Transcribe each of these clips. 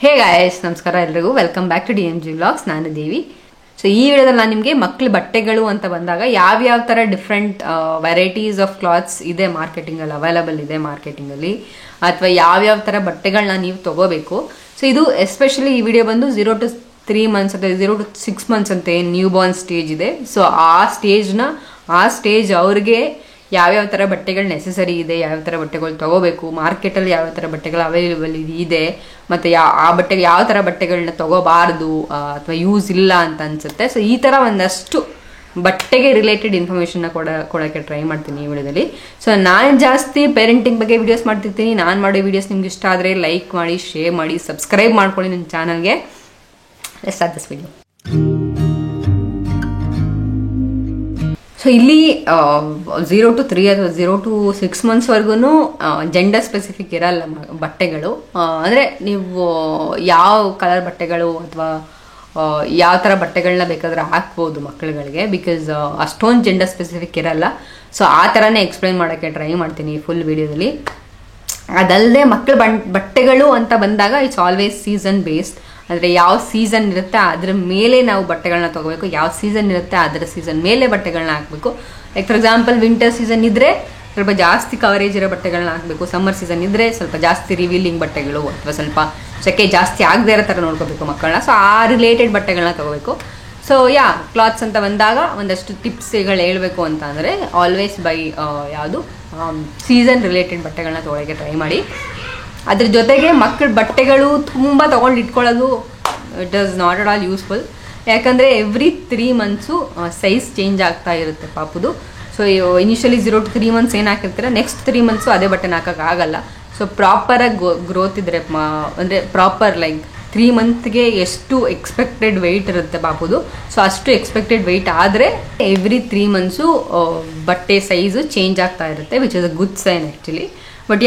ಹೇ guys, ನಮಸ್ಕಾರ ಎಲ್ರಿಗೂ. Welcome back to DMG vlogs. ನಾನು ದೇವಿ. ಸೊ ಈ ವಿಡಿಯೋದಲ್ಲಿ ನಾನು ನಿಮಗೆ ಮಕ್ಕಳ ಬಟ್ಟೆಗಳು ಅಂತ ಬಂದಾಗ ಯಾವ್ಯಾವ ಥರ ಡಿಫ್ರೆಂಟ್ ವೆರೈಟೀಸ್ ಆಫ್ ಕ್ಲಾತ್ಸ್ ಇದೆ ಮಾರ್ಕೆಟಿಂಗಲ್ಲಿ, ಅವೈಲಬಲ್ ಇದೆ ಮಾರ್ಕೆಟಿಂಗಲ್ಲಿ, ಅಥವಾ ಯಾವ್ಯಾವ ಥರ ಬಟ್ಟೆಗಳನ್ನ ನೀವು ತೊಗೋಬೇಕು. ಸೊ ಇದು ಎಸ್ಪೆಷಲಿ ಈ ವಿಡಿಯೋ ಬಂದು 0 to 3 months ಅಥವಾ 0 to 6 months ಅಂತ ಏನು ನ್ಯೂ ಬಾರ್ನ್ ಸ್ಟೇಜ್ ಇದೆ. ಸೊ ಆ ಸ್ಟೇಜ್ ಅವ್ರಿಗೆ ಯಾವ್ಯಾವ ಥರ ಬಟ್ಟೆಗಳು ನೆಸೆಸರಿ ಇದೆ, ಯಾವ್ಯಾವ ಥರ ಬಟ್ಟೆಗಳು ತೊಗೋಬೇಕು, ಮಾರ್ಕೆಟಲ್ಲಿ ಯಾವ್ಯಾವ ಥರ ಬಟ್ಟೆಗಳು ಅವೈಲೇಬಲ್ ಇದೆ, ಮತ್ತು ಆ ಬಟ್ಟೆಗೆ ಯಾವ ಥರ ಬಟ್ಟೆಗಳನ್ನ ತೊಗೋಬಾರ್ದು ಅಥವಾ ಯೂಸ್ ಇಲ್ಲ ಅಂತ ಅನಿಸುತ್ತೆ. ಸೊ ಈ ಥರ ಒಂದಷ್ಟು ಬಟ್ಟೆಗೆ ರಿಲೇಟೆಡ್ ಇನ್ಫಾರ್ಮೇಷನ್ನ ಕೊಡೋಕ್ಕೆ ಟ್ರೈ ಮಾಡ್ತೀನಿ ಈ ವಿಡಿಯೋದಲ್ಲಿ. ಸೊ ನಾನು ಜಾಸ್ತಿ ಪೇರೆಂಟಿಂಗ್ ಬಗ್ಗೆ ವೀಡಿಯೋಸ್ ಮಾಡ್ತಿರ್ತೀನಿ. ನಾನು ಮಾಡೋ ವೀಡಿಯೋಸ್ ನಿಮ್ಗೆ ಇಷ್ಟ ಆದರೆ ಲೈಕ್ ಮಾಡಿ, ಶೇರ್ ಮಾಡಿ, ಸಬ್ಸ್ಕ್ರೈಬ್ ಮಾಡ್ಕೊಳ್ಳಿ ನನ್ನ ಚಾನಲ್ಗೆ. Let's start this video. So ಇಲ್ಲಿ 0 to 3 ಅಥವಾ 0 to 6 months ವರ್ಗು ಜೆಂಡರ್ ಸ್ಪೆಸಿಫಿಕ್ ಇರಲ್ಲ ಬಟ್ಟೆಗಳು. ಅಂದರೆ ನೀವು ಯಾವ ಕಲರ್ ಬಟ್ಟೆಗಳು ಅಥವಾ ಯಾವ ಥರ ಬಟ್ಟೆಗಳನ್ನ ಬೇಕಾದ್ರೆ ಹಾಕ್ಬೋದು ಮಕ್ಕಳುಗಳಿಗೆ, ಬಿಕಾಸ್ ಅಷ್ಟೊಂದು ಜೆಂಡರ್ ಸ್ಪೆಸಿಫಿಕ್ ಇರಲ್ಲ. ಸೊ ಆ ಥರನೇ ಎಕ್ಸ್ಪ್ಲೈನ್ ಮಾಡೋಕ್ಕೆ ಟ್ರೈ ಮಾಡ್ತೀನಿ ಫುಲ್ ವಿಡಿಯೋದಲ್ಲಿ. ಅದಲ್ಲದೆ ಮಕ್ಕಳ ಬಟ್ಟೆಗಳು ಅಂತ ಬಂದಾಗ ಇಟ್ಸ್ ಆಲ್ವೇಸ್ ಸೀಸನ್ ಬೇಸ್ಡ್. ಅಂದರೆ ಯಾವ ಸೀಸನ್ ಇರುತ್ತೆ ಅದರ ಮೇಲೆ ನಾವು ಬಟ್ಟೆಗಳನ್ನ ತೊಗೋಬೇಕು, ಯಾವ ಸೀಸನ್ ಇರುತ್ತೆ ಅದರ ಸೀಸನ್ ಮೇಲೆ ಬಟ್ಟೆಗಳನ್ನ ಹಾಕಬೇಕು. Like for example winter season ಇದ್ದರೆ ಸ್ವಲ್ಪ ಜಾಸ್ತಿ ಕವರೇಜ್ ಇರೋ ಬಟ್ಟೆಗಳನ್ನ ಹಾಕಬೇಕು. ಸಮ್ಮರ್ ಸೀಸನ್ ಇದ್ದರೆ ಸ್ವಲ್ಪ ಜಾಸ್ತಿ ರಿವೀಲಿಂಗ್ ಬಟ್ಟೆಗಳು ಅಥವಾ ಸ್ವಲ್ಪ ಸೆಕೆ ಜಾಸ್ತಿ ಆಗದೇ ಇರೋ ಥರ ನೋಡ್ಕೋಬೇಕು ಮಕ್ಕಳನ್ನ. ಸೊ ಆ ರಿಲೇಟೆಡ್ ಬಟ್ಟೆಗಳನ್ನ ತೊಗೋಬೇಕು. ಸೊ ಕ್ಲಾತ್ಸ್ ಅಂತ ಬಂದಾಗ ಒಂದಷ್ಟು ಟಿಪ್ಸ್ಗಳು ಹೇಳಬೇಕು ಅಂತ ಅಂದರೆ ಆಲ್ವೇಸ್ ಬೈ ಯಾವುದು ಸೀಸನ್ ರಿಲೇಟೆಡ್ ಬಟ್ಟೆಗಳನ್ನ ತೊಗೊಳಕ್ಕೆ ಟ್ರೈ ಮಾಡಿ. ಅದ್ರ ಜೊತೆಗೆ ಮಕ್ಕಳ ಬಟ್ಟೆಗಳು ತುಂಬ ತೊಗೊಂಡು ಇಟ್ಕೊಳ್ಳೋದು it is not at all useful. ಯಾಕಂದರೆ ಎವ್ರಿ 3 months ಸೈಜ್ ಚೇಂಜ್ ಆಗ್ತಾ ಇರುತ್ತೆ ಪಾಪುದು. ಸೊ ಇನಿಷಿಯಲಿ 0 to 3 months ಏನು ಹಾಕಿರ್ತೀರ, ನೆಕ್ಸ್ಟ್ 3 months ಅದೇ ಬಟ್ಟೆನ ಹಾಕೋಕ್ಕಾಗಲ್ಲ. ಸೊ ಪ್ರಾಪರಾಗಿ ಗ್ರೋತ್ ಇದ್ದರೆ ಅಂದರೆ ಪ್ರಾಪರ್ ಲೈಕ್ 3 monthsಗೆ ಎಷ್ಟು ಎಕ್ಸ್ಪೆಕ್ಟೆಡ್ ವೆಯ್ಟ್ ಇರುತ್ತೆ ಪಾಪುದು, ಸೊ ಅಷ್ಟು ಎಕ್ಸ್ಪೆಕ್ಟೆಡ್ ವೆಯ್ಟ್ ಆದರೆ ಎವ್ರಿ 3 months ಬಟ್ಟೆ ಸೈಜು ಚೇಂಜ್ ಆಗ್ತಾ ಇರುತ್ತೆ, which is a good sign actually. But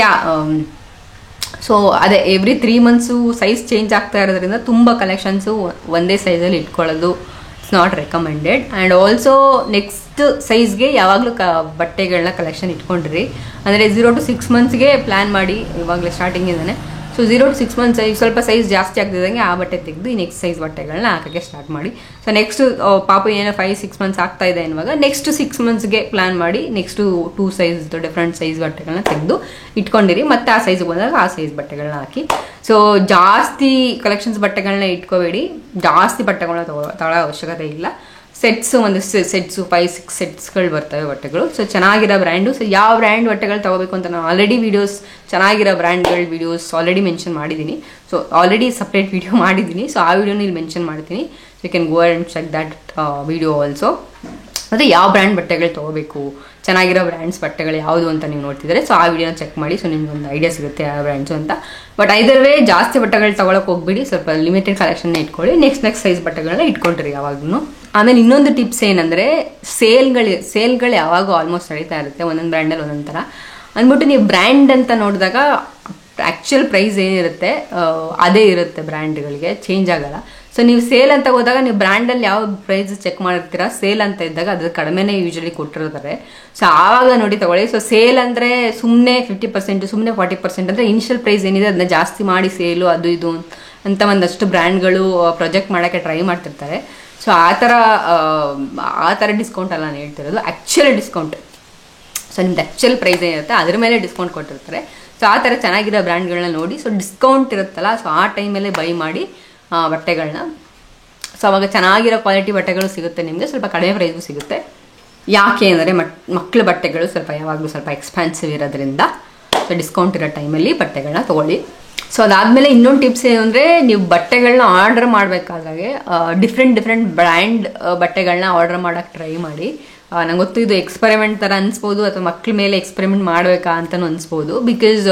so ಅದೇ ಎವ್ರಿ 3 months ಸೈಜ್ ಚೇಂಜ್ ಆಗ್ತಾ ಇರೋದ್ರಿಂದ ತುಂಬ ಕಲೆಕ್ಷನ್ಸು ಒಂದೇ ಸೈಜಲ್ಲಿ ಇಟ್ಕೊಳ್ಳೋದು it's not recommended. And also next ಸೈಜ್ಗೆ ಯಾವಾಗಲೂ ಬಟ್ಟೆಗಳನ್ನ ಕಲೆಕ್ಷನ್ ಇಟ್ಕೊಂಡಿರಿ. ಅಂದರೆ 0 to 6 monthsಗೆ ಪ್ಲ್ಯಾನ್ ಮಾಡಿ ಇವಾಗಲೇ ಸ್ಟಾರ್ಟಿಂಗಿಂದನೇ. ಸೊ 0 to 6 months ಸ್ವಲ್ಪ ಸೈಜ್ ಜಾಸ್ತಿ ಆಗ್ತಿದ್ದಂಗೆ ಆ ಬಟ್ಟೆ ತೆಗೆದು ಈ ನೆಕ್ಸ್ಟ್ ಸೈಜ್ ಬಟ್ಟೆಗಳನ್ನ ಹಾಕೋಕ್ಕೆ ಸ್ಟಾರ್ಟ್ ಮಾಡಿ. ಸೊ ನೆಕ್ಸ್ಟ್ ಪಾಪು ಏನೋ 5-6 months ಆಗ್ತಾ ಇದೆ ಅನ್ನುವಾಗ ನೆಕ್ಸ್ಟ್ 6 monthsಗೆ ಪ್ಲ್ಯಾನ್ ಮಾಡಿ ನೆಕ್ಸ್ಟು 2 size ಡಿಫ್ರೆಂಟ್ ಸೈಜ್ ಬಟ್ಟೆಗಳನ್ನ ತೆಗೆದು ಇಟ್ಕೊಂಡಿರಿ. ಮತ್ತು ಆ ಸೈಜ್ಗೆ ಬಂದಾಗ ಆ ಸೈಜ್ ಬಟ್ಟೆಗಳನ್ನ ಹಾಕಿ. ಸೊ ಜಾಸ್ತಿ ಕಲೆಕ್ಷನ್ಸ್ ಬಟ್ಟೆಗಳನ್ನ ಇಟ್ಕೋಬೇಡಿ, ಜಾಸ್ತಿ ಬಟ್ಟೆಗಳನ್ನ ತಗೊಳ್ಳೋ ಅವಶ್ಯಕತೆ ಇಲ್ಲ. ಒಂದು ಸೆಟ್ಸು 5-6 ಸೆಟ್ಸ್ಗಳು ಬರ್ತವೆ ಬಟ್ಟೆಗಳು. ಸೊ ಚೆನ್ನಾಗಿರೋ ಬ್ರ್ಯಾಂಡು. ಸೊ ಯಾವ ಬ್ರ್ಯಾಂಡ್ ಬಟ್ಟೆಗಳು ತೊಗೋಬೇಕು ಅಂತ ನಾನು ಆಲ್ರೆಡಿ ಚೆನ್ನಾಗಿರೋ ಬ್ರ್ಯಾಂಡ್ಗಳ ವೀಡಿಯೋಸ್ ಆಲ್ರೆಡಿ ಮೆನ್ಷನ್ ಮಾಡಿದ್ದೀನಿ. ಸೊ ಆಲ್ರೆಡಿ ಸಪ್ರೇಟ್ ವೀಡಿಯೋ ಮಾಡಿದ್ದೀನಿ. ಸೊ ಆ ವಿಡಿಯೋನ ಇಲ್ಲಿ ಮೆನ್ಷನ್ ಮಾಡ್ತೀನಿ. So you can go and check that video also. ಮತ್ತು ಯಾವ ಬ್ರ್ಯಾಂಡ್ ಬಟ್ಟೆಗಳು ತೊಗೋಬೇಕು, ಚೆನ್ನಾಗಿರೋ ಬ್ರ್ಯಾಂಡ್ಸ್ ಬಟ್ಟೆಗಳು ಯಾವುದು ಅಂತ ನೀವು ನೋಡ್ತಿದ್ದಾರೆ. ಸೊ ಆ ವಿಡಿಯೋನ ಚೆಕ್ ಮಾಡಿ. ಸೊ ನಿಮ್ಗೆ ಒಂದು ಐಡಿಯಾ ಸಿಗುತ್ತೆ ಯಾವ ಬ್ರ್ಯಾಂಡ್ಸು ಅಂತ. ಬಟ್ ಐದರ್ ವೇ ಜಾಸ್ತಿ ಬಟ್ಟೆಗಳು ತೊಗೊಳಕ್ಕೆ ಹೋಗ್ಬಿಡಿ, ಸ್ವಲ್ಪ ಲಿಮಿಟೆಡ್ ಕಲೆಕ್ಷನ್ನ ಇಟ್ಕೊಳ್ಳಿ. ನೆಕ್ಸ್ಟ್ ಸೈಜ್ ಬಟ್ಟೆಗಳನ್ನ ಇಟ್ಕೊಳ್ರಿ ಯಾವಾಗೂ. ಆಮೇಲೆ ಇನ್ನೊಂದು ಟಿಪ್ಸ್ ಏನಂದರೆ ಸೇಲ್ಗಳು ಯಾವಾಗೂ ಆಲ್ಮೋಸ್ಟ್ ನಡೀತಾ ಇರುತ್ತೆ, ಒಂದೊಂದು ಬ್ರ್ಯಾಂಡಲ್ಲಿ ಒಂದೊಂದು ಥರ ಅಂದ್ಬಿಟ್ಟು ನೀವು ಬ್ರ್ಯಾಂಡ್ ಅಂತ ನೋಡಿದಾಗ ಆ್ಯಕ್ಚುಯಲ್ ಪ್ರೈಸ್ ಏನಿರುತ್ತೆ ಅದೇ ಇರುತ್ತೆ, ಬ್ರ್ಯಾಂಡ್ಗಳಿಗೆ ಚೇಂಜ್ ಆಗಲ್ಲ. ಸೊ ನೀವು ಸೇಲ್ ಅಂತ ಹೋದಾಗ ನೀವು ಬ್ರ್ಯಾಂಡಲ್ಲಿ ಯಾವ ಪ್ರೈಸ್ ಚೆಕ್ ಮಾಡಿರ್ತೀರ, ಸೇಲ್ ಅಂತ ಇದ್ದಾಗ ಅದ್ರ ಕಡಿಮೆನೇ ಯೂಶಲಿ ಕೊಟ್ಟಿರ್ತಾರೆ. ಸೊ ಆವಾಗ ನೋಡಿ ತಗೊಳ್ಳಿ. ಸೊ ಸೇಲ್ ಅಂದರೆ ಸುಮ್ಮನೆ 50%, ಸುಮ್ಮನೆ 40% ಅಂದರೆ ಇನಿಷಿಯಲ್ ಪ್ರೈಸ್ ಏನಿದೆ ಅದನ್ನ ಜಾಸ್ತಿ ಮಾಡಿ ಸೇಲು ಅದು ಇದು ಅಂತ ಒಂದಷ್ಟು ಬ್ರ್ಯಾಂಡ್ಗಳು ಪ್ರೊಜೆಕ್ಟ್ ಮಾಡೋಕ್ಕೆ ಟ್ರೈ ಮಾಡ್ತಿರ್ತಾರೆ. ಸೊ ಆ ಥರ ಡಿಸ್ಕೌಂಟ್ ಅಲ್ಲ ನಾನು ಹೇಳ್ತಿರೋದು, ಆ್ಯಕ್ಚುಯಲ್ ಡಿಸ್ಕೌಂಟ್. ಸೊ ನಿಮ್ದು ಆ್ಯಕ್ಚುಯಲ್ ಪ್ರೈಸ್ ಏನಿರುತ್ತೆ ಅದ್ರ ಮೇಲೆ ಡಿಸ್ಕೌಂಟ್ ಕೊಟ್ಟಿರ್ತಾರೆ. ಸೊ ಆ ಥರ ಚೆನ್ನಾಗಿರೋ ಬ್ರ್ಯಾಂಡ್ಗಳನ್ನ ನೋಡಿ, ಸೊ ಡಿಸ್ಕೌಂಟ್ ಇರುತ್ತಲ್ಲ, ಸೊ ಆ ಟೈಮಲ್ಲೇ ಬೈ ಮಾಡಿ ಬಟ್ಟೆಗಳನ್ನ. ಸೊ ಅವಾಗ ಚೆನ್ನಾಗಿರೋ ಕ್ವಾಲಿಟಿ ಬಟ್ಟೆಗಳು ಸಿಗುತ್ತೆ ನಿಮಗೆ, ಸ್ವಲ್ಪ ಕಡಿಮೆ ಪ್ರೈಸು ಸಿಗುತ್ತೆ. ಯಾಕೆ ಅಂದರೆ ಮಕ್ಕಳ ಬಟ್ಟೆಗಳು ಸ್ವಲ್ಪ ಯಾವಾಗಲೂ ಸ್ವಲ್ಪ ಎಕ್ಸ್ಪೆನ್ಸಿವ್ ಇರೋದ್ರಿಂದ ಸೊ ಡಿಸ್ಕೌಂಟ್ ಇರೋ ಟೈಮಲ್ಲಿ ಬಟ್ಟೆಗಳನ್ನ ತೊಗೊಳ್ಳಿ. ಸೊ ಅದಾದಮೇಲೆ ಇನ್ನೊಂದು ಟಿಪ್ಸ್ ಏನು ಅಂದರೆ, ನೀವು ಬಟ್ಟೆಗಳನ್ನ ಆರ್ಡರ್ ಮಾಡಬೇಕಾದ್ರೆ ಡಿಫ್ರೆಂಟ್ ಬ್ರ್ಯಾಂಡ್ ಬಟ್ಟೆಗಳನ್ನ ಆರ್ಡರ್ ಮಾಡೋಕ್ಕೆ ಟ್ರೈ ಮಾಡಿ. ನಂಗೆ ಗೊತ್ತು ಇದು ಎಕ್ಸ್ಪೆರಿಮೆಂಟ್ ಥರ ಅನಿಸ್ಬೋದು, ಅಥವಾ ಮಕ್ಕಳ ಮೇಲೆ ಎಕ್ಸ್ಪೆರಿಮೆಂಟ್ ಮಾಡಬೇಕಾ ಅಂತಲೂ ಅನಿಸ್ಬೋದು. ಬಿಕಾಸ್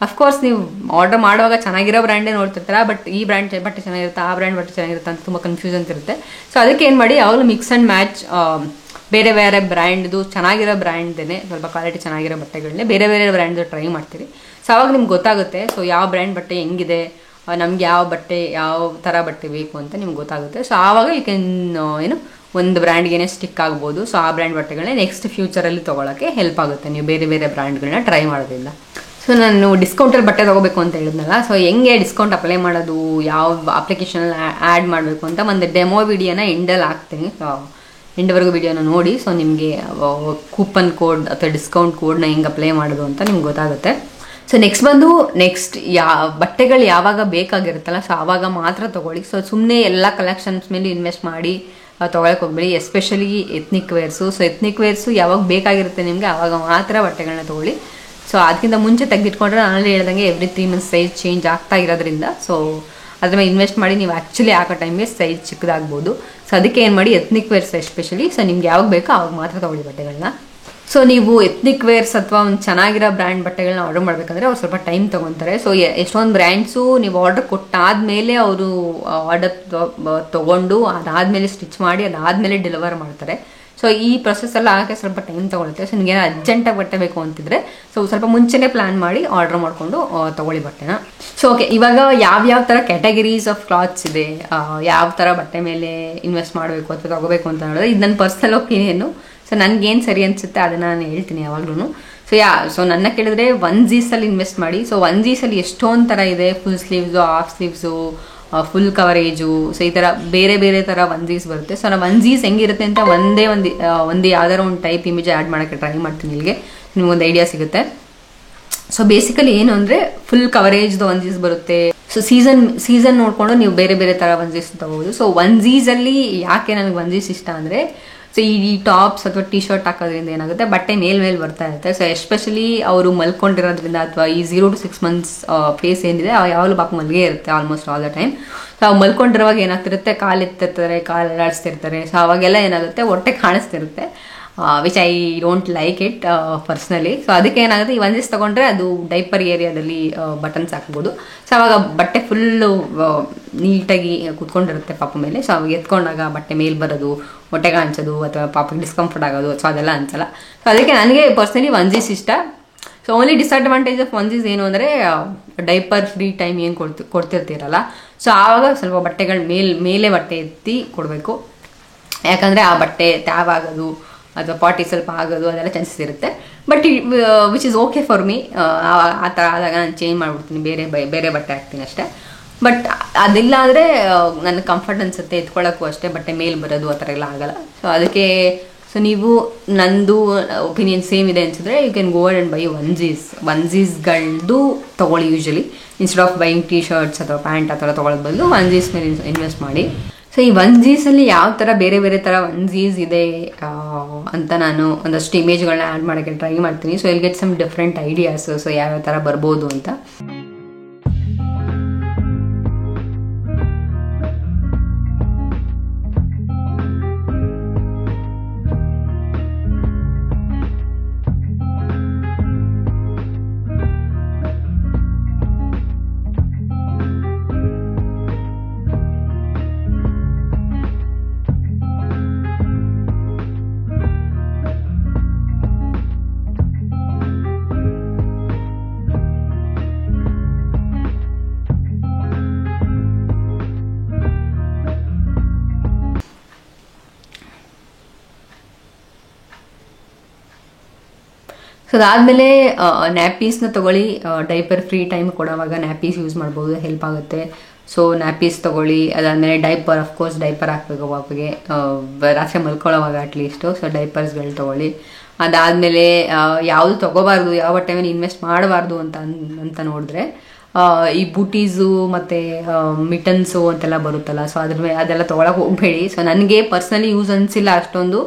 ಅಫ್ಕೋರ್ಸ್ ನೀವು ಆರ್ಡರ್ ಮಾಡುವಾಗ ಚೆನ್ನಾಗಿರೋ ಬ್ರ್ಯಾಂಡೇ ನೋಡ್ತಿರ್ತಾರೆ, ಬಟ್ ಈ ಬ್ರ್ಯಾಂಡ್ ಬಟ್ಟೆ ಚೆನ್ನಾಗಿರುತ್ತೆ, ಆ ಬ್ರ್ಯಾಂಡ್ ಬಟ್ಟೆ ಚೆನ್ನಾಗಿರುತ್ತೆ ಅಂತ ತುಂಬ ಕನ್ಫ್ಯೂಷನ್ ಇರುತ್ತೆ. ಸೊ ಅದಕ್ಕೆ ಏನು ಮಾಡಿ, ಯಾವಾಗಲೂ ಮಿಕ್ಸ್ ಆ್ಯಂಡ್ ಮ್ಯಾಚ್ ಬೇರೆ ಬೇರೆ ಬ್ರ್ಯಾಂಡ್ದು ಚೆನ್ನಾಗಿರೋ ಬ್ರ್ಯಾಂಡ್ದೇ ಸ್ವಲ್ಪ ಕ್ವಾಲಿಟಿ ಚೆನ್ನಾಗಿರೋ ಬಟ್ಟೆಗಳನ್ನೇ ಬೇರೆ ಬ್ರ್ಯಾಂಡ್ದು ಟ್ರೈ ಮಾಡ್ತೀರಿ. ಸೊ ಅವಾಗ ನಿಮ್ಗೆ ಗೊತ್ತಾಗುತ್ತೆ ಸೊ ಯಾವ ಬ್ರ್ಯಾಂಡ್ ಬಟ್ಟೆ ಹೆಂಗಿದೆ, ನಮ್ಗೆ ಯಾವ ಥರ ಬಟ್ಟೆ ಬೇಕು ಅಂತ ನಿಮ್ಗೆ ಗೊತ್ತಾಗುತ್ತೆ. ಸೊ ಆವಾಗ ಯು ಕ್ಯಾನ್ ಒಂದು ಬ್ರ್ಯಾಂಡ್ಗೆ ಸ್ಟಿಕ್ ಆಗ್ಬೋದು. ಸೊ ಆ ಬ್ರ್ಯಾಂಡ್ ಬಟ್ಟೆಗಳನ್ನ ನೆಕ್ಸ್ಟ್ ಫ್ಯೂಚರಲ್ಲಿ ತೊಗೊಳಕ್ಕೆ ಹೆಲ್ಪ್ ಆಗುತ್ತೆ ನೀವು ಬೇರೆ ಬ್ರ್ಯಾಂಡ್ಗಳನ್ನ ಟ್ರೈ ಮಾಡೋದ್ರಿಂದ. ಸೊ ನಾನು ಡಿಸ್ಕೌಂಟಲ್ಲಿ ಬಟ್ಟೆ ತೊಗೋಬೇಕು ಅಂತ ಹೇಳಿದ್ನಲ್ಲ, ಸೊ ಹೆಂಗೆ ಡಿಸ್ಕೌಂಟ್ ಅಪ್ಲೈ ಮಾಡೋದು, ಯಾವ ಅಪ್ಲಿಕೇಶನಲ್ಲಿ ಆ್ಯಡ್ ಮಾಡಬೇಕು ಅಂತ ಒಂದು ಡೆಮೋ ವಿಡಿಯೋನ ಎಂಡಲ್ಲಿ ಹಾಕ್ತೀನಿ. ಎಂಡವರೆಗೂ ವಿಡಿಯೋನ ನೋಡಿ. ಸೊ ನಿಮಗೆ ಕೂಪನ್ ಕೋಡ್ ಅಥವಾ ಡಿಸ್ಕೌಂಟ್ ಕೋಡ್ನ ಹೆಂಗೆ ಅಪ್ಲೈ ಮಾಡೋದು ಅಂತ ನಿಮ್ಗೆ ಗೊತ್ತಾಗುತ್ತೆ. ಸೊ ನೆಕ್ಸ್ಟ್ ಬಟ್ಟೆಗಳು ಯಾವಾಗ ಬೇಕಾಗಿರುತ್ತಲ್ಲ, ಸೊ ಆವಾಗ ಮಾತ್ರ ತೊಗೊಳ್ಳಿ. ಸೊ ಸುಮ್ಮನೆ ಎಲ್ಲ ಕಲೆಕ್ಷನ್ಸ್ ಮೇಲೆ ಇನ್ವೆಸ್ಟ್ ಮಾಡಿ ತೊಗೊಳಕ್ಕೆ ಹೋಗ್ಬೇಡಿ, especially ethnic wears. So ethnic wears ಯಾವಾಗ ಬೇಕಾಗಿರುತ್ತೆ ನಿಮಗೆ ಆವಾಗ ಮಾತ್ರ ಬಟ್ಟೆಗಳನ್ನ ತೊಗೊಳ್ಳಿ. ಸೊ ಅದಕ್ಕಿಂತ ಮುಂಚೆ ತೆಗೆದಿಟ್ಕೊಂಡ್ರೆ ನಾನು ಹೇಳ್ದಂಗೆ ಎವ್ರಿ 3 months ಸೈಜ್ ಚೇಂಜ್ ಆಗ್ತಾ ಇರೋದ್ರಿಂದ ಸೊ ಅದ್ರ ಮೇಲೆ ಇನ್ವೆಸ್ಟ್ ಮಾಡಿ ನೀವು ಆ್ಯಕ್ಚುಲಿ ಹಾಕೋ ಟೈಮ್ಗೆ ಸೈಜ್ ಚಿಕ್ಕದಾಗ್ಬೋದು. ಸೊ ಅದಕ್ಕೆ ಏನು ಮಾಡಿ ಎತ್ನಿಕ್ ವೇರ್ಸ್ ಎಸ್ಪೆಷಲಿ ಸೊ ನಿಮ್ಗೆ ಯಾವಾಗ ಬೇಕೋ ಆವಾಗ ಮಾತ್ರ ತೊಗೊಳ್ಳಿ ಬಟ್ಟೆಗಳನ್ನ. ಸೊ ನೀವು ಎತ್ನಿಕ್ ವೇರ್ಸ್ ಅಥವಾ ಒಂದು ಚೆನ್ನಾಗಿರೋ ಬ್ರ್ಯಾಂಡ್ ಬಟ್ಟೆಗಳನ್ನ ಆರ್ಡರ್ ಮಾಡಬೇಕಂದ್ರೆ ಅವ್ರು ಸ್ವಲ್ಪ ಟೈಮ್ ತೊಗೊತಾರೆ. ಸೊ ಎಷ್ಟೊಂದು ಬ್ರ್ಯಾಂಡ್ಸು ನೀವು ಆರ್ಡರ್ ಕೊಟ್ಟಾದಮೇಲೆ ಅವರು ಆರ್ಡರ್ ತೊಗೊಂಡು ಅದಾದಮೇಲೆ ಸ್ಟಿಚ್ ಮಾಡಿ ಅದಾದಮೇಲೆ ಡೆಲಿವರ್ ಮಾಡ್ತಾರೆ. ಸೊ ಈ ಪ್ರೊಸೆಸ್ ಎಲ್ಲ ಆಗೋಕ್ಕೆ ಸ್ವಲ್ಪ ಟೈಮ್ ತೊಗೊಳುತ್ತೆ. ಸೊ ನಿಮಗೆ ಅರ್ಜೆಂಟಾಗಿ ಬಟ್ಟೆ ಬೇಕು ಅಂತಿದ್ರೆ ಸೊ ಸ್ವಲ್ಪ ಮುಂಚೆನೇ ಪ್ಲ್ಯಾನ್ ಮಾಡಿ ಆರ್ಡರ್ ಮಾಡಿಕೊಂಡು ತೊಗೊಳ್ಳಿ ಬಟ್ಟೆನ. ಸೊ ಓಕೆ, ಇವಾಗ ಯಾವ್ಯಾವ ಥರ ಕ್ಯಾಟಗರೀಸ್ ಆಫ್ ಕ್ಲಾತ್ಸ್ ಇದೆ, ಯಾವ ಥರ ಬಟ್ಟೆ ಮೇಲೆ ಇನ್ವೆಸ್ಟ್ ಮಾಡಬೇಕು ಅಥವಾ ತೊಗೋಬೇಕು ಅಂತ ಹೇಳಿದ್ರೆ ಇದು ನನ್ನ ಪರ್ಸ್ನಲ್ ಒಪಿನಿಯನ್ನು. ಸೊ ನನಗೇನು ಸರಿ ಅನಿಸುತ್ತೆ ಅದನ್ನು ನಾನು ಹೇಳ್ತೀನಿ ಯಾವಾಗ್ಲೂ. ಸೊ ನನ್ನ ಕೇಳಿದ್ರೆ ಒನ್ಸೀಸಲ್ಲಿ ಇನ್ವೆಸ್ಟ್ ಮಾಡಿ. ಸೊ ಒನ್ಸೀಸಲ್ಲಿ ಎಷ್ಟೊಂದು ಥರ ಇದೆ, full sleeves, half sleeves, full coverage. So ಈ ಥರ ಬೇರೆ ಬೇರೆ ಥರ ಒನ್ಸೀಸ್ ಬರುತ್ತೆ. ಸೊ ನಾನು ಒನ್ಸೀಸ್ ಹೆಂಗಿರುತ್ತೆ ಅಂತ ಒಂದು ಯಾವ್ದಾರು ಒಂದು ಟೈಪ್ ಇಮೇಜ್ ಆ್ಯಡ್ ಮಾಡೋಕ್ಕೆ ಟ್ರೈ ಮಾಡ್ತೀನಿ. ಇಲ್ಲಿಗೆ ನಿಮ್ಗೊಂದು ಐಡಿಯಾ ಸಿಗುತ್ತೆ. ಸೊ ಬೇಸಿಕಲಿ ಏನು ಅಂದರೆ ಫುಲ್ ಕವರೇಜ್ದು ಒನ್ಸೀಸ್ ಬರುತ್ತೆ. ಸೊ ಸೀಸನ್ ನೋಡಿಕೊಂಡು ನೀವು ಬೇರೆ ಬೇರೆ ಥರ ಒನ್ಸೀಸ್ ತಗೋಬೋದು. ಸೊ ಒನ್ಸೀಸಲ್ಲಿ ಯಾಕೆ ನನಗೆ ಒನ್ಸೀಸ್ ಇಷ್ಟ ಅಂದರೆ ಸೊ ಈ ಟಾಪ್ಸ್ ಅಥವಾ ಟಿ ಶರ್ಟ್ ಹಾಕೋದ್ರಿಂದ ಏನಾಗುತ್ತೆ ಬಟ್ಟೆ ಮೇಲೆ ಬರ್ತಾ ಇರುತ್ತೆ. ಸೊ ಎಸ್ಪೆಷಲಿ ಅವರು ಮಲ್ಕೊಂಡಿರೋದ್ರಿಂದ ಅಥವಾ ಈ 0 to 6 months ಫೇಸ್ ಏನಿದೆ ಯಾವಾಗಲೂ ಪಾಪ ಮಲ್ಗೆ ಇರುತ್ತೆ almost all the time. So ಅವು ಮಲ್ಕೊಂಡಿರುವಾಗ ಏನಾಗ್ತಿರುತ್ತೆ, ಕಾಲು ಎತ್ತಿರ್ತಾರೆ, ಕಾಲು ಅಲ್ಲಾಡಿಸ್ತಿರ್ತಾರೆ. ಸೊ ಅವಾಗೆಲ್ಲ ಏನಾಗುತ್ತೆ ಹೊಟ್ಟೆ ಕಾಣಿಸ್ತಿರುತ್ತೆ, which I don't like it personally. So ಅದಕ್ಕೆ ಏನಾಗುತ್ತೆ ಈ ಒನ್ಸೀಸ್ ತೊಗೊಂಡ್ರೆ ಅದು ಡೈಪರ್ ಏರಿಯಾದಲ್ಲಿ ಬಟನ್ಸ್ ಹಾಕ್ಬೋದು. ಸೊ ಅವಾಗ ಬಟ್ಟೆ ಫುಲ್ಲು ನೀಟಾಗಿ ಕೂತ್ಕೊಂಡಿರುತ್ತೆ ಪಾಪ ಮೇಲೆ. ಸೊ ಅವಾಗ ಎತ್ಕೊಂಡಾಗ ಬಟ್ಟೆ ಮೇಲೆ ಬರೋದು, ಹೊಟ್ಟೆ ಕಾಣಿಸೋದು ಅಥವಾ ಪಾಪಕ್ಕೆ ಡಿಸ್ಕಂಫರ್ಟ್ ಆಗೋದು ಸೊ ಅದೆಲ್ಲ ಅನ್ಸಲ್ಲ. ಸೊ ಅದಕ್ಕೆ ನನಗೆ ಪರ್ಸ್ನಲಿ ಒನ್ಸೀಸ್ ಇಷ್ಟ. ಸೊ ಓನ್ಲಿ ಡಿಸ್ಅಡ್ವಾಂಟೇಜ್ ಆಫ್ ಒನ್ಸೀಸ್ ಏನು ಅಂದರೆ ಡೈಪರ್ ಫ್ರೀ ಟೈಮ್ ಏನು ಕೊಡ್ತಿರ್ತೀರಲ್ಲ, ಸೊ ಆವಾಗ ಸ್ವಲ್ಪ ಬಟ್ಟೆಗಳ ಮೇಲೆ ಬಟ್ಟೆ ಎತ್ತಿ ಕೊಡಬೇಕು. ಯಾಕಂದರೆ ಆ ಬಟ್ಟೆ ಟ್ಯಾವ್ ಆಗೋದು ಅಥವಾ ಪಾಟಿ ಸ್ವಲ್ಪ ಆಗೋದು ಅದೆಲ್ಲ ಚಾನ್ಸಸ್ ಇರುತ್ತೆ. But which is okay for me. ಆ ಥರ ಆದಾಗ ನಾನು ಚೇಂಜ್ ಮಾಡಿಬಿಡ್ತೀನಿ, ಬೇರೆ ಬಟ್ಟೆ ಹಾಕ್ತೀನಿ ಅಷ್ಟೇ. ಬಟ್ ಅದಿಲ್ಲ ಅಂದರೆ ನನಗೆ ಕಂಫರ್ಟ್ ಅನಿಸುತ್ತೆ, ಎತ್ಕೊಳ್ಳೋಕ್ಕೂ ಅಷ್ಟೇ, ಬಟ್ಟೆ ಮೇಲೆ ಬರೋದು ಆ ಥರ ಎಲ್ಲ ಆಗಲ್ಲ. ಸೊ ಅದಕ್ಕೆ ಸೊ ನೀವು ನಂದು ಒಪಿನಿಯನ್ ಸೇಮ್ ಇದೆ ಅನಿಸಿದ್ರೆ you can go and buy ಒನ್ಸೀಸ್ಗಳದ್ದು ತೊಗೊಳ್ಳಿ. Usually instead of buying T shirts ಅಥವಾ ಪ್ಯಾಂಟ್ ಆ ಥರ ತೊಗೊಳೋದು ಬದಲು ಒನ್ಸೀಸ್ ಮೇಲೆ ಇನ್ವೆಸ್ಟ್ ಮಾಡಿ. ಸೊ ಈ ಒನ್ಸೀಸಲ್ಲಿ ಯಾವ ಥರ ಬೇರೆ ಥರ ಒನ್ಸೀಸ್ ಇದೆ ಅಂತ ನಾನು ಒಂದಷ್ಟು ಇಮೇಜ್ಗಳನ್ನ ಆ್ಯಡ್ ಮಾಡೋಕ್ಕೆ ಟ್ರೈ ಮಾಡ್ತೀನಿ. So will get some different ideas. So ಯಾವ್ಯಾವ ಥರ ಬರ್ಬೋದು ಅಂತ. ಸೊ ಅದಾದಮೇಲೆ ನ್ಯಾಪೀಸ್ನ ತೊಗೊಳ್ಳಿ. ಡೈಪರ್ ಫ್ರೀ ಟೈಮ್ ಕೊಡೋವಾಗ ನ್ಯಾಪೀಸ್ ಯೂಸ್ ಮಾಡ್ಬೋದು, ಹೆಲ್ಪ್ ಆಗುತ್ತೆ. ಸೊ ನ್ಯಾಪೀಸ್ ತೊಗೊಳ್ಳಿ. ಅದಾದಮೇಲೆ ಡೈಪರ್, ಅಫ್ಕೋರ್ಸ್ ಡೈಪರ್ ಹಾಕಬೇಕು ಪಾಪಗೆ ರಾತ್ರಿ ಮಲ್ಕೊಳ್ಳೋವಾಗ ಅಟ್ಲೀಸ್ಟು. ಸೊ ಡೈಪರ್ಸ್ಗಳು ತೊಗೊಳ್ಳಿ. ಅದಾದಮೇಲೆ ಯಾವುದು ತೊಗೋಬಾರ್ದು, ಯಾವ ಟೈಮಲ್ಲಿ ಇನ್ವೆಸ್ಟ್ ಮಾಡಬಾರ್ದು ಅಂತ ನೋಡಿದ್ರೆ ಈ ಬೂಟೀಸು ಮತ್ತು ಮಿಟನ್ಸು ಅಂತೆಲ್ಲ ಬರುತ್ತಲ್ಲ, ಸೊ ಅದ್ರ ಮೇಲೆ ಅದೆಲ್ಲ ತೊಗೊಳಕ್ಕೆ ಹೋಗಬೇಡಿ. ಸೊ ನನಗೆ ಪರ್ಸ್ನಲಿ ಯೂಸ್ ಅನಿಸಿಲ್ಲ ಅಷ್ಟೊಂದು.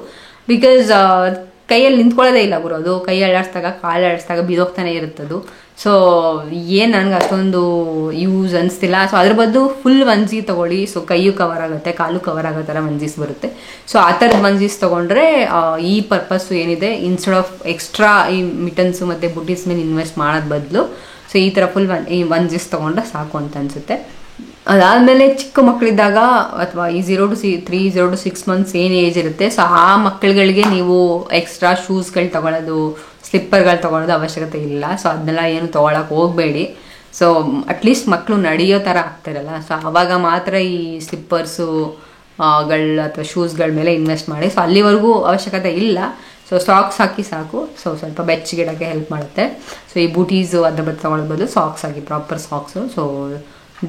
ಬಿಕಾಸ್ ಕೈಯಲ್ಲಿ ನಿಂತ್ಕೊಳ್ಳೋದೇ ಇಲ್ಲ ಗುರು, ಅದು ಕೈ ಅಳ್ಳಾಡಿಸಿದಾಗ ಕಾಲು ಅಳ್ಳಾಡಿಸಿದಾಗ ಬಿದೋಗ್ತಾನೆ ಇರುತ್ತದು. ಸೊ ಏನು ನನಗೆ ಅಷ್ಟೊಂದು ಯೂಸ್ ಅನಿಸ್ತಿಲ್ಲ. ಸೊ ಅದ್ರ ಬದಲು ಫುಲ್ ಒನ್ಸಿ ತೊಗೊಳ್ಳಿ. ಸೊ ಕೈಯು ಕವರ್ ಆಗುತ್ತೆ, ಕಾಲು ಕವರ್ ಆಗೋ ಥರ ಒನ್ಸೀಸ್ ಬರುತ್ತೆ. ಸೊ ಆ ಥರದ ಒನ್ಸೀಸ್ ತೊಗೊಂಡ್ರೆ ಈ ಪರ್ಪಸ್ಸು ಏನಿದೆ, ಇನ್ಸ್ಟೆಡ್ ಆಫ್ ಎಕ್ಸ್ಟ್ರಾ ಈ ಮಿಟನ್ಸು ಮತ್ತು ಬುಟೀಸ್ ಮೇಲೆ ಇನ್ವೆಸ್ಟ್ ಮಾಡೋದು ಬದಲು ಸೊ ಈ ಥರ ಫುಲ್ ಒನ್ಸೀಸ್ ತೊಗೊಂಡ್ರೆ ಸಾಕು ಅಂತ ಅನಿಸುತ್ತೆ. ಅದಾದಮೇಲೆ ಚಿಕ್ಕ ಮಕ್ಕಳಿದ್ದಾಗ ಅಥವಾ ಈ 0 to 6 months ಏನು ಏಜ್ ಇರುತ್ತೆ, ಸೊ ಆ ಮಕ್ಕಳುಗಳಿಗೆ ನೀವು ಎಕ್ಸ್ಟ್ರಾ ಶೂಸ್ಗಳು ತೊಗೊಳ್ಳೋದು, ಸ್ಲಿಪ್ಪರ್ಗಳು ತೊಗೊಳೋದು ಅವಶ್ಯಕತೆ ಇಲ್ಲ. ಸೊ ಅದನ್ನೆಲ್ಲ ಏನು ತೊಗೊಳಕ್ಕೆ ಹೋಗಬೇಡಿ. ಸೊ ಅಟ್ಲೀಸ್ಟ್ ಮಕ್ಕಳು ನಡೆಯೋ ಥರ ಆಗ್ತಾರಲ್ಲ, ಸೊ ಆವಾಗ ಮಾತ್ರ ಈ ಸ್ಲಿಪ್ಪರ್ಸು ಅಥವಾ ಶೂಸ್ಗಳ ಮೇಲೆ ಇನ್ವೆಸ್ಟ್ ಮಾಡಿ. ಸೊ ಅಲ್ಲಿವರೆಗೂ ಅವಶ್ಯಕತೆ ಇಲ್ಲ. ಸೊ ಸೊ ಸಾಕ್ಸ್ ಹಾಕಿ ಸಾಕು. ಸೊ ಸ್ವಲ್ಪ ಬೆಚ್ಚಗಿಡಕ್ಕೆ ಹೆಲ್ಪ್ ಮಾಡುತ್ತೆ. ಸೊ ಈ ಬೂಟೀಸು ಅದ್ರ ಬದಲು ತೊಗೊಳ್ಳೋ ಬದಲು socks hockey, proper socks. So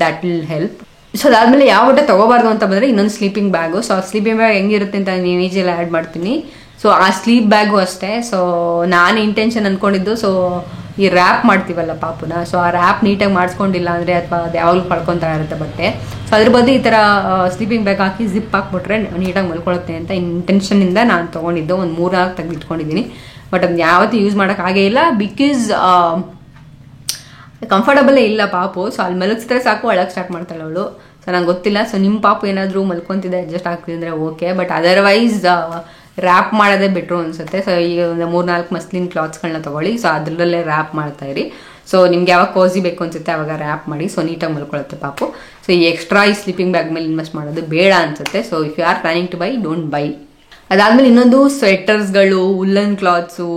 that will help. So ಅದಾದಮೇಲೆ ಯಾವ ಬಟ್ಟೆ ತೊಗೋಬಾರ್ದು ಅಂತ ಬಂದರೆ ಇನ್ನೊಂದು ಸ್ಲೀಪಿಂಗ್ ಬ್ಯಾಗು. ಸೊ ಆ ಸ್ಲೀಪಿಂಗ್ ಬ್ಯಾಗ್ ಹೆಂಗಿರುತ್ತೆ ಅಂತ ನೀವು ಈಜಿಯಲ್ಲಿ ಆ್ಯಡ್ ಮಾಡ್ತೀನಿ. ಸೊ ಆ ಸ್ಲೀಪ್ ಬ್ಯಾಗು ಅಷ್ಟೇ. ಸೊ ನಾನು ಇಂಟೆನ್ಷನ್ ಅಂದ್ಕೊಂಡಿದ್ದು, ಸೊ ಈ ರ್ಯಾಪ್ ಮಾಡ್ತೀವಲ್ಲ ಪಾಪುನ, ಸೊ ಆ ರ್ಯಾಪ್ ನೀಟಾಗಿ ಮಾಡಿಸ್ಕೊಂಡಿಲ್ಲ ಅಂದರೆ ಅಥವಾ ಅದು ಯಾವಾಗಲೂ ಕಳ್ಕೊತಾ ಇರುತ್ತೆ ಬಟ್ಟೆ. ಸೊ ಅದ್ರ ಬದಲು ಈ ಥರ ಸ್ಲೀಪಿಂಗ್ ಬ್ಯಾಗ್ ಹಾಕಿ ಜಿಪ್ ಹಾಕ್ಬಿಟ್ರೆ ನೀಟಾಗಿ ಮಲ್ಕೊಳ್ಳುತ್ತೆ ಅಂತ ಇಂಟೆನ್ಷನಿಂದ ನಾನು ತೊಗೊಂಡಿದ್ದು. ಒಂದು 3-4 ತೆಗೆದಿಟ್ಕೊಂಡಿದ್ದೀನಿ. ಬಟ್ ಅದನ್ನ ಯಾವತ್ತೂ ಯೂಸ್ ಮಾಡೋಕ್ಕಾಗೇ ಇಲ್ಲ. ಬಿಕಾಸ್ ಕಂಫರ್ಟಬಲೇ ಇಲ್ಲ ಪಾಪು. ಸೊ ಅಲ್ಲಿ ಮಲಗಿಸಿದ್ರೆ ಸಾಕು ಅಳಕ್ಕೆ ಸ್ಟಾರ್ಟ್ ಮಾಡ್ತಾಳೆ ಅವಳು. ಸೊ ನಂಗೆ ಗೊತ್ತಿಲ್ಲ. ಸೊ ನಿಮ್ಮ ಪಾಪು ಏನಾದರೂ ಮಲ್ಕೊತಿದ್ದೆ ಅಡ್ಜಸ್ಟ್ ಆಗ್ತಿದ್ರೆ ಓಕೆ, ಬಟ್ ಅದರ್ವೈಸ್ ರ್ಯಾಪ್ ಮಾಡೋದೇ ಬೆಟ್ರು ಅನಿಸುತ್ತೆ. ಸೊ ಈಗ ಒಂದು 3-4 ಮಸ್ಲಿನ್ ಕ್ಲಾತ್ಸ್ಗಳನ್ನ ತೊಗೊಳ್ಳಿ. ಸೊ ಅದರಲ್ಲೇ ರ್ಯಾಪ್ ಮಾಡ್ತಾಯಿರಿ. ಸೊ ನಿಮ್ಗೆ ಯಾವಾಗ ಕೋಸಿ ಬೇಕು ಅನ್ಸುತ್ತೆ ಅವಾಗ ರ್ಯಾಪ್ ಮಾಡಿ. ಸೊ ನೀಟಾಗಿ ಮಲ್ಕೊಳ್ಳುತ್ತೆ ಪಾಪು. ಸೊ ಈ ಎಕ್ಸ್ಟ್ರಾ ಈ ಸ್ಲೀಪಿಂಗ್ ಬ್ಯಾಗ್ ಮೇಲೆ ಇನ್ವೆಸ್ಟ್ ಮಾಡೋದು ಬೇಡ ಅನಿಸುತ್ತೆ. So if you are planning to buy, don't buy. ಅದಾದಮೇಲೆ ಇನ್ನೊಂದು ಸ್ವೆಟರ್ಸ್ಗಳು, ಉಲ್ಲನ್ ಕ್ಲಾತ್ಸು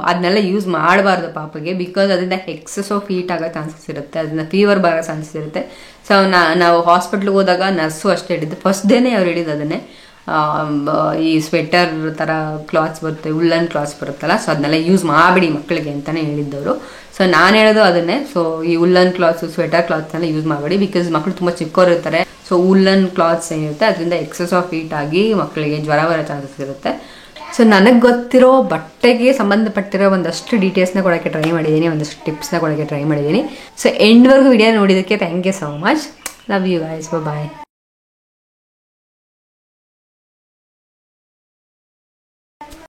ಅದನ್ನೆಲ್ಲ ಯೂಸ್ ಮಾಡಬಾರ್ದು ಪಾಪಗೆ. ಬಿಕಾಸ್ ಅದರಿಂದ ಎಕ್ಸಸ್ ಆಫ್ ಹೀಟ್ ಆಗೋ ಚಾನ್ಸಸ್ ಇರುತ್ತೆ, ಅದನ್ನ ಫೀವರ್ ಬರೋ ಚಾನ್ಸಸ್ ಇರುತ್ತೆ. ಸೊ ನಾವು ಹಾಸ್ಪಿಟ್ಲಿಗೆ ಹೋದಾಗ ನರ್ಸು ಅಷ್ಟೇ ಹೇಳಿದ್ದು, ಫಸ್ಟ್ ಡೇನೇ ಅವ್ರು ಹೇಳಿದ್ದು ಅದನ್ನೇ, ಈ ಸ್ವೆಟರ್ ಥರ ಕ್ಲಾತ್ಸ್ ಬರುತ್ತೆ, ಉಲ್ಲನ್ ಕ್ಲಾತ್ಸ್ ಬರುತ್ತಲ್ಲ, ಸೊ ಅದನ್ನೆಲ್ಲ ಯೂಸ್ ಮಾಡಿಬಿಡಿ ಮಕ್ಕಳಿಗೆ ಅಂತಲೇ ಹೇಳಿದ್ದವರು. ಸೊ ನಾನು ಹೇಳೋದು ಅದನ್ನೇ. ಸೊ ಈ ಉಲ್ಲನ್ ಕ್ಲಾತ್ಸು, ಸ್ವೆಟರ್ ಕ್ಲಾತ್ಸ್ನೆಲ್ಲ ಯೂಸ್ ಮಾಡಬೇಡಿ. ಬಿಕಾಸ್ ಮಕ್ಕಳು ತುಂಬ ಚಿಕ್ಕವರು ಇರ್ತಾರೆ. ಸೊ ಉಲ್ಲನ್ ಕ್ಲಾತ್ಸ್ ಏನಿರುತ್ತೆ ಅದರಿಂದ ಎಕ್ಸಸ್ ಆಫ್ ಹೀಟ್ ಆಗಿ ಮಕ್ಕಳಿಗೆ ಜ್ವರ ಬರೋ ಚಾನ್ಸಸ್ ಇರುತ್ತೆ. ಸೊ ನನಗೆ ಗೊತ್ತಿರೋ ಬಟ್ಟೆಗೆ ಸಂಬಂಧಪಟ್ಟಿರೋ ಒಂದಷ್ಟು ಡೀಟೇಲ್ಸ್ನ ಕೊಡೋಕ್ಕೆ ಟ್ರೈ ಮಾಡಿದ್ದೀನಿ, ಒಂದಷ್ಟು ಟಿಪ್ಸ್ನ ಕೊಡೋಕ್ಕೆ ಟ್ರೈ ಮಾಡಿದ್ದೀನಿ. ಸೊ ಎಂಡ್ವರೆಗೂ ವಿಡಿಯೋ ನೋಡಿದ್ದಕ್ಕೆ thank you so much. Love you guys. Bye.